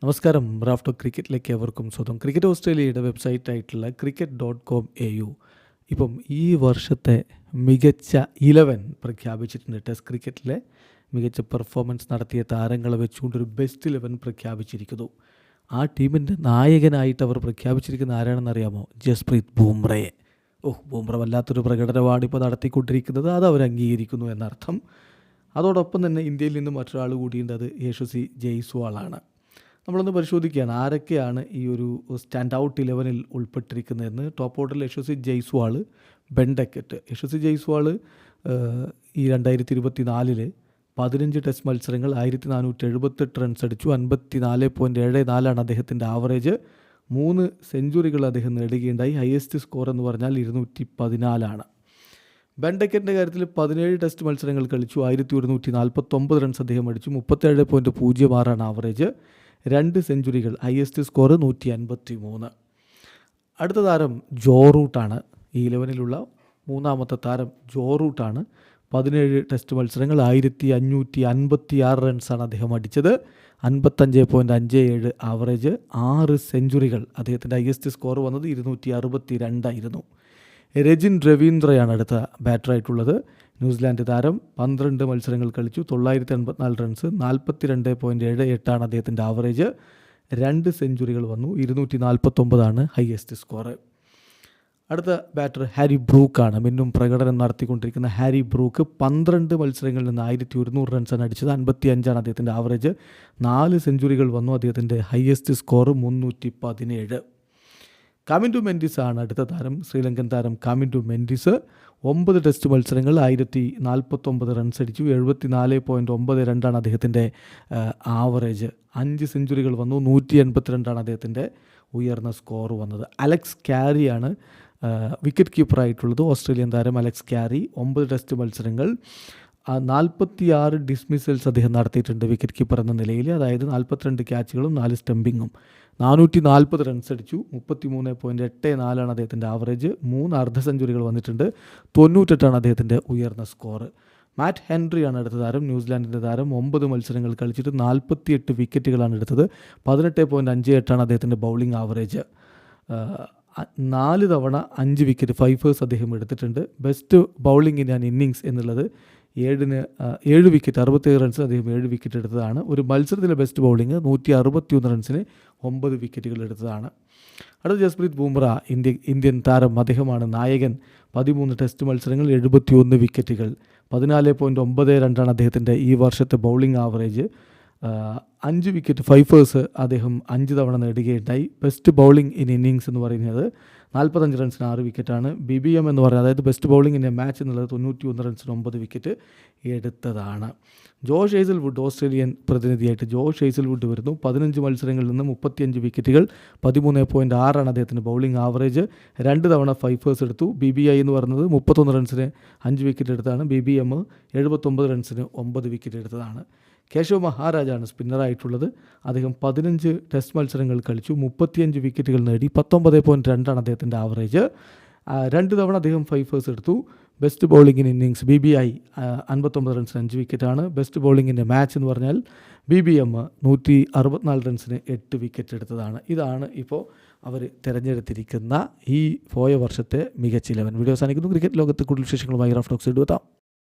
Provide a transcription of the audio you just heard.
നമസ്കാരം. റാഫ്റ്റോ ക്രിക്കറ്റിലേക്ക് ഏവർക്കും സ്വാഗതം. ക്രിക്കറ്റ് ഓസ്ട്രേലിയയുടെ വെബ്സൈറ്റായിട്ടുള്ള cricket.com.au ഇപ്പം ഈ വർഷത്തെ മികച്ച 11 പ്രഖ്യാപിച്ചിട്ടുണ്ട്. ടെസ്റ്റ് ക്രിക്കറ്റിലെ മികച്ച പെർഫോമൻസ് നടത്തിയ താരങ്ങളെ വെച്ചുകൊണ്ടൊരു ബെസ്റ്റ് 11 പ്രഖ്യാപിച്ചിരിക്കുന്നു. ആ ടീമിൻ്റെ നായകനായിട്ട് അവർ പ്രഖ്യാപിച്ചിരിക്കുന്ന ആരാണെന്നറിയാമോ? ജസ്പ്രീത് ബൂംറയെ. ബൂംറ വല്ലാത്തൊരു പ്രകടനമാണ് ഇപ്പോൾ നടത്തിക്കൊണ്ടിരിക്കുന്നത്. അത് അവർ അംഗീകരിക്കുന്നു എന്നർത്ഥം. അതോടൊപ്പം തന്നെ ഇന്ത്യയിൽ നിന്ന് മറ്റൊരാൾ കൂടിയുണ്ട്. അത് യശസ്വി ജയ്സ്വാളാണ്. നമ്മളൊന്ന് പരിശോധിക്കുകയാണ് ആരൊക്കെയാണ് ഈ ഒരു സ്റ്റാൻഡ് ഔട്ട് 11 ഉൾപ്പെട്ടിരിക്കുന്നതെന്ന്. ടോപ്പ് ഓർഡറിൽ യശസ്വി ജയ്സ്വാൾ, ബെൻ ഡക്കറ്റ്. യശസ്വി ജയ്സ്വാൾ ഈ 2024 15 ടെസ്റ്റ് മത്സരങ്ങൾ 1478 റൺസ് അടിച്ചു. 54.74 അദ്ദേഹത്തിൻ്റെ ആവറേജ്. 3 സെഞ്ചുറികൾ അദ്ദേഹം നേടുകയുണ്ടായി. ഹയസ്റ്റ് സ്കോർ എന്ന് പറഞ്ഞാൽ 214. ബെൻ ഡക്കറ്റിൻ്റെ കാര്യത്തിൽ 17 ടെസ്റ്റ് മത്സരങ്ങൾ കളിച്ചു. 1149 റൺസ് അദ്ദേഹം അടിച്ചു. 37.06 ആവറേജ്. 2 സെഞ്ചുറികൾ. Highest score 153. അടുത്ത താരം ജോ റൂട്ടാണ്. ഈ 11 മൂന്നാമത്തെ താരം ജോ റൂട്ടാണ്. 17 ടെസ്റ്റ് മത്സരങ്ങൾ 1556 റൺസാണ് അദ്ദേഹം അടിച്ചത്. 55.57 ആവറേജ്. 6 സെഞ്ചുറികൾ. അദ്ദേഹത്തിൻ്റെ ഹയസ്റ്റ് സ്കോർ വന്നത് 262 രജിൻ രവീന്ദ്രയാണ് അടുത്ത ബാറ്ററായിട്ടുള്ളത്. ന്യൂസിലാൻഡ് താരം. 12 മത്സരങ്ങൾ കളിച്ചു. 984 റൺസ്. 42.78 അദ്ദേഹത്തിൻ്റെ ആവറേജ്. 2 സെഞ്ചുറികൾ വന്നു. 249 ഹയസ്റ്റ് സ്കോർ. അടുത്ത ബാറ്റർ ഹാരി ബ്രൂക്കാണ്. മിന്നും പ്രകടനം നടത്തിക്കൊണ്ടിരിക്കുന്ന ഹാരി ബ്രൂക്ക് 12 മത്സരങ്ങളിൽ നിന്ന് 1100 റൺസാണ് അടിച്ചത്. 55 അദ്ദേഹത്തിൻ്റെ ആവറേജ്. 4 സെഞ്ചുറികൾ വന്നു. അദ്ദേഹത്തിൻ്റെ ഹയസ്റ്റ് സ്കോർ 317. കാമിൻഡു മെൻഡിസ് ആണ് അടുത്ത താരം. ശ്രീലങ്കൻ താരം കാമിൻഡു മെൻഡിസ് 9 ടെസ്റ്റ് മത്സരങ്ങൾ 1049 റൺസ് അടിച്ചു. 74.92 അദ്ദേഹത്തിൻ്റെ ആവറേജ്. 5 സെഞ്ചുറികൾ വന്നു. 182 അദ്ദേഹത്തിൻ്റെ ഉയർന്ന സ്കോർ വന്നത്. അലക്സ് ക്യാരിയാണ് വിക്കറ്റ് കീപ്പറായിട്ടുള്ളത്. ഓസ്ട്രേലിയൻ താരം അലക്സ് ക്യാരി 9 ടെസ്റ്റ് മത്സരങ്ങൾ 46 ഡിസ്മിസൽസ് അദ്ദേഹം നടത്തിയിട്ടുണ്ട് വിക്കറ്റ് കീപ്പർ എന്ന നിലയിൽ. അതായത് 42 ക്യാച്ചുകളും 4 സ്റ്റംപിങ്ങും. 440 റൺസ് അടിച്ചു. 33.84 അദ്ദേഹത്തിൻ്റെ ആവറേജ്. 3 അർദ്ധ സെഞ്ചുറികൾ വന്നിട്ടുണ്ട്. 98 അദ്ദേഹത്തിൻ്റെ ഉയർന്ന സ്കോർ. മാറ്റ് ഹെൻറിയാണ് അടുത്ത താരം. ന്യൂസിലാൻഡിൻ്റെ താരം. 9 മത്സരങ്ങൾ കളിച്ചിട്ട് 48 വിക്കറ്റുകളാണ് എടുത്തത്. 18.58 അദ്ദേഹത്തിൻ്റെ ബൗളിംഗ് ആവറേജ്. 4 തവണ 5 വിക്കറ്റ് 5 അദ്ദേഹം എടുത്തിട്ടുണ്ട്. Best bowling in an innings എന്നുള്ളത് 7 വിക്കറ്റ് 67 റൺസിന് അദ്ദേഹം 7 വിക്കറ്റ് എടുത്തതാണ്. ഒരു മത്സരത്തിലെ ബെസ്റ്റ് ബൗളിംഗ് 161 റൺസിന് 9 വിക്കറ്റുകൾ എടുത്തതാണ്. അടുത്ത ജസ്പ്രീത് ബൂംറ, ഇന്ത്യൻ താരം. അദ്ദേഹമാണ് നായകൻ. 13 ടെസ്റ്റ് മത്സരങ്ങൾ 71 വിക്കറ്റുകൾ. 14.92 അദ്ദേഹത്തിൻ്റെ ഈ വർഷത്തെ ബൗളിംഗ് ആവറേജ്. 5 വിക്കറ്റ് 5 അദ്ദേഹം 5 തവണ നേടുകയുണ്ടായി. ബെസ്റ്റ് ബൗളിംഗ് ഇൻ ഇന്നിങ്സ് എന്ന് പറയുന്നത് 45 റൺസിന് 6 വിക്കറ്റാണ്. BBM എന്ന് പറയുന്നത്, അതായത് best bowling in a match എന്നുള്ളത് 91 റൺസിന് 9 വിക്കറ്റ് എടുത്തതാണ്. ജോഷ് ഹേസൽവുഡ്, ഓസ്ട്രേലിയൻ പ്രതിനിധിയായിട്ട് ജോഷ് ഹേസൽവുഡ് വരുന്നു. 15 മത്സരങ്ങളിൽ നിന്ന് 35 വിക്കറ്റുകൾ. 13.6 അദ്ദേഹത്തിൻ്റെ ബൗളിംഗ് ആവറേജ്. 2 തവണ 5 എടുത്തു. BBI എന്ന് പറയുന്നത് 31 റൺസിന് 5 വിക്കറ്റ് എടുത്തതാണ്. BBM 79 റൺസിന് 9 വിക്കറ്റ് എടുത്തതാണ്. കേശവ് മഹാരാജാണ് സ്പിന്നറായിട്ടുള്ളത്. അദ്ദേഹം 15 ടെസ്റ്റ് മത്സരങ്ങൾ കളിച്ചു. 35 വിക്കറ്റുകൾ നേടി. 19.2 അദ്ദേഹത്തിൻ്റെ ആവറേജ്. 2 തവണ അദ്ദേഹം 5 എടുത്തു. Best bowling in innings BBI 59 റൺസിന് 5 വിക്കറ്റാണ്. Best bowling in a match എന്ന് പറഞ്ഞാൽ BBM 164 റൺസിന് 8 വിക്കറ്റ് എടുത്തതാണ്. ഇതാണ് ഇപ്പോൾ അവർ തിരഞ്ഞെടുത്തിരിക്കുന്ന ഈ പോയ വർഷത്തെ മികച്ച 11. വീഡിയോ അവസാനിക്കുന്നു. ക്രിക്കറ്റ് ലോകത്ത് കൂടുതൽ വിശേഷങ്ങളുമായി റാഫ്റ്റോക്സ് എടുത്താം.